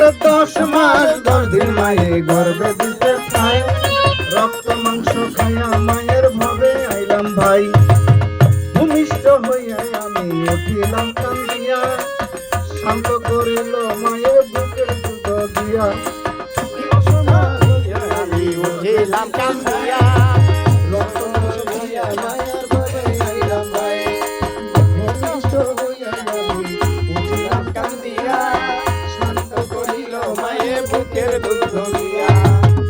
ওরে 10 মাস 10 দিন মায়ে গর্ভে দিতে চাই, রক্ত মাংস খাইয়া মায়ের ভাবে আইলাম ভাই। ভূমিষ্ঠ হইয়া আমি উঠিলাম কান্দিয়া, শান্ত করিল মায়ের বুকের দুধ দিয়া। আমি উঠিলাম কান্দিয়া, রক্ত মাংস খাইয়া মায়ের ভাবে আইলাম ভাই। ভূমিষ্ঠ হইয়া আমি উঠিলাম কান্দিয়া, শান্ত করিল মায়ের বুকের দুধ দিয়া।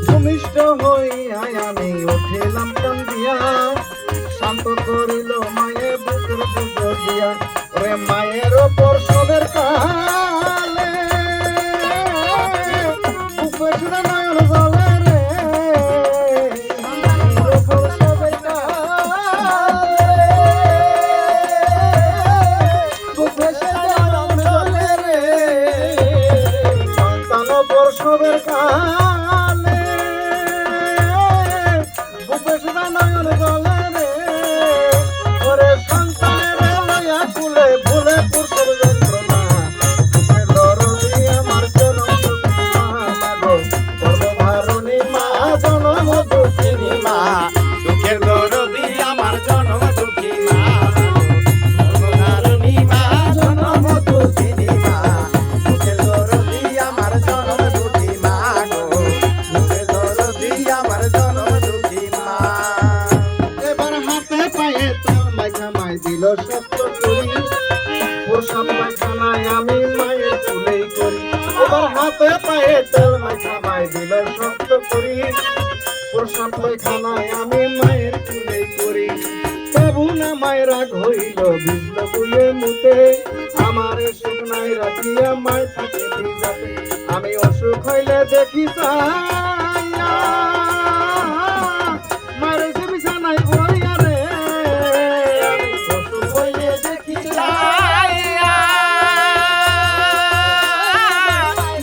ভূমিষ্ঠ হইয়া আমি উঠিলাম কান্দিয়া, শান্ত করিল মায়ের বুকের দুধ দিয়া। ওরে মায়ের প্রসবের কালে বুকের নয়ন জলে রে, মায়ের প্রসবের কালে বুকের নয়ন জলে রে, সন্তান প্রসবের কালে বুকের নয়ন জলে রে। ওরে সন্তানের লয়া কুলে ভুলে পুরুষের যন্ত্রণা, বুকের দরদি আমার জনম দুঃখী মা গো, গর্ভধারিণী মা জনম দুঃখিনী মা দুঃখের দরদি আমার জনম দুঃখী মা, গর্ভধারিণী মা জনম দুঃখিনী মা, দুঃখের দরদি আমার জনম দুঃখী মা গো, দুঃখের দরদি আমার জনম দুঃখী মা। এবার হাতে পায়ে তেল মাইখা মাই দিল সত্য করি, প্রসাদ পায়খানায় আমি মায়ের কুলেই করি। এবার হাতে পায়ে তেল মাইখা মাই দিল সত্য করি, প্রসাদ পায়খানায় আমি মায়ের কুলেই করি। তবু না মায়ের রাগ হইল ভিজল বুয়ে মুতে, আমারে শুকনায় রাখিয়া মায় থাকে ভিজাতে। আমি অসুখ হইলে দেখি চাইয়া মায়ের সে বিছানায় বইয়া রে, আমি অসুখ হইলে দেখি চাইয়া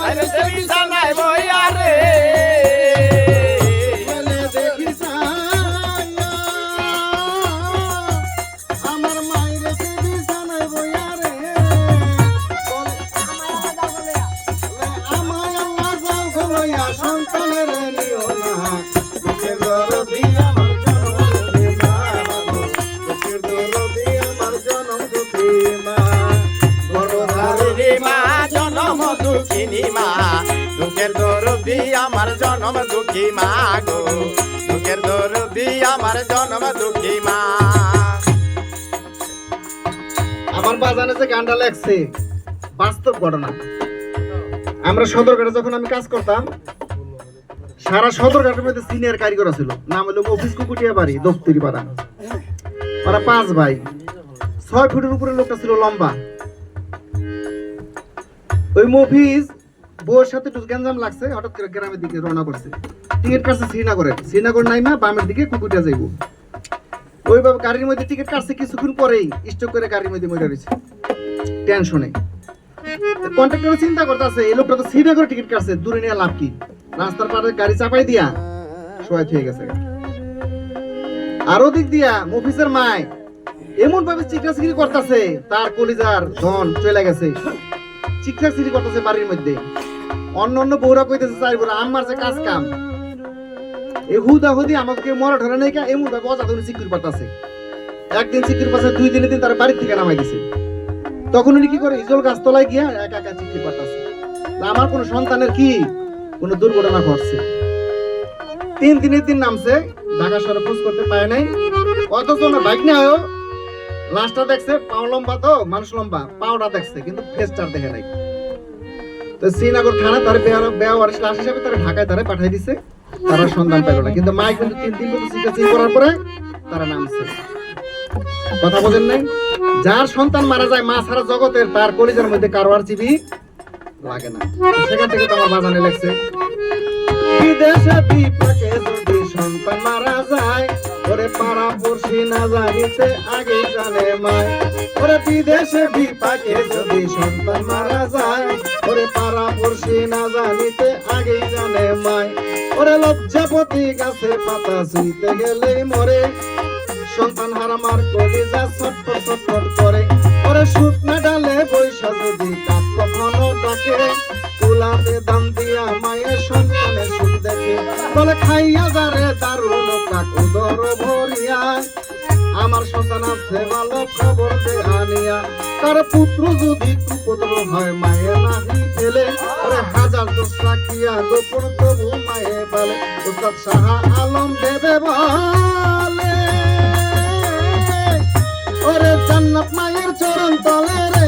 আরে সে বিছানায় বইয়া রে, বলে দেখি চাইয়া আমার মায়ের সে বিছানায় বইয়া রে, আমায় আল্লাহ যাও ঘুমাইয়া সন্তানের নিও না, বুকের দরদি আমার জনম দুঃখী মা গো, বুকের দরদি আমার জনম দুঃখী মা। গর্ভধারিণী রে মা জনম দুঃখিনী মা, দুঃখের দরদি আমার জনম দুঃখী মা গো, দুঃখের দরদি আমার জনম দুঃখী মা। আমার বাজানে যে গানটা লেখছে বাস্তব ঘটনা। আমরা সদরঘাটে যখন আমি কাজ করতাম, সারা সদরঘাটের মধ্যে সিনিয়র কারিগর ছিল, নাম হলো অফিস কুকুটিয়া বাড়ি দপ্তরি পাড়া। ওরা 5 ভাই, 6 ফুটের উপরে লোকটা ছিল লম্বা। ওই মফিজ বউর সাথে একটু গ্যাঞ্জাম লাগছে, হঠাৎ করে গ্রামের দিকে রওনা করছে। টিকিট কাটছে শ্রীনগরে, শ্রীনগর নাইমা বামের দিকে কুকুটিয়া যাইব। ওইভাবে গাড়ির মধ্যে টিকিট কাটছে, কিছুক্ষণ পরেই স্টক করে গাড়ির মধ্যে মরে রয়েছে টেনশনে। কন্ট্রাক্টর চিন্তা করতেছে এই লোকটা তো শ্রীনগর টিকিট কাটছে, দূরে নিয়ে লাভ কি, রাস্তার পারে গাড়ি চাপাই দিয়া শোয়াই হয়ে গেছে। আর ওদিক দিয়া মফিসের মায় এমন ভাবে চিকরাচিকি করতেছে, তার কলিজার ধন চলে গেছে, চিকরাচিকি করতেছে বাড়ির মধ্যে। অন্য অন্য বউরা কইতেছে চাই বড় আমার যে কাজ কাম, এ হুদা হুদি আমাকে মরা ধরে নাই কা, এমন ভাবে অজা ধরে চিকুর পাতাছে। একদিন চিকুর পাশে 2 দিনের দিন তার বাড়ি থেকে নামাই দিছে। তখন উনি কি করে ইজল গাছ তলায় গিয়া একা একা চিকুর পাতাছে, আমার কোন সন্তানের কি কোন দুর্ঘটনা ঘটছে। 3 দিনের দিন নামছে, ঢাকা শহরে খোঁজ করতে পায় নাই। অথচ ওনার বাইক না হয় লাশটা দেখছে, পাও লম্বা তো মানুষ লম্বা, পাওটা দেখছে কিন্তু ফেসটার দেখে নাই। তো শ্রীনগর থানা তার বেওয়ারিশ লাশ হিসেবে তারা ঢাকায় তারা পাঠাই দিছে, তারা সন্ধান পেল না। কিন্তু মাই কিন্তু 3 দিন পর্যন্ত চিকিৎসা করার পরে তারা নামছে। কথা বলেন নাই, যার সন্তান মারা যায় মা সারা জগতের তার কলিজার মধ্যে কারো আর চিবি লাগে না। সেখান থেকে তো আমার বাজানে লাগছে, বিদেশে বিপাকে যদি সন্তান মারা যায়, ওরে পাড়া পড়শি না জানিতে আগে জানে মায়। ওরে বিদেশে বিপাকে যদি সন্তান মারা যায়, ওরে পাড়া পড়শি না জানিতে আগে জানে মায়। ওরে লজ্জাপতি গাছে পাতা ছুঁইতে গেলেই মরে, সন্তান হারামার কলিজা ছটফট ছটফট করে। ওরে শুকনা ডালে বৈশা যদি কাক কখনো ডাকে, তুলাতে দাম দিয়া মায়ের সন্তানের সুখ দেখে বলে খাইয়া যারে দারুণ কাক উদর ভরিয়া আমার সন্তান আছে ভালো খবর দে আনিয়া তার পুত্র যদি কুপুত্র হয় মায়ে নাহি ফেলে ওরে হাজার দোষ রাখিয়া গোপন তবু মায়ে বলে উস্তাদ শাহ আলম দেবে বলে ওরে জান্নাত মায়ের চরণ তলে রে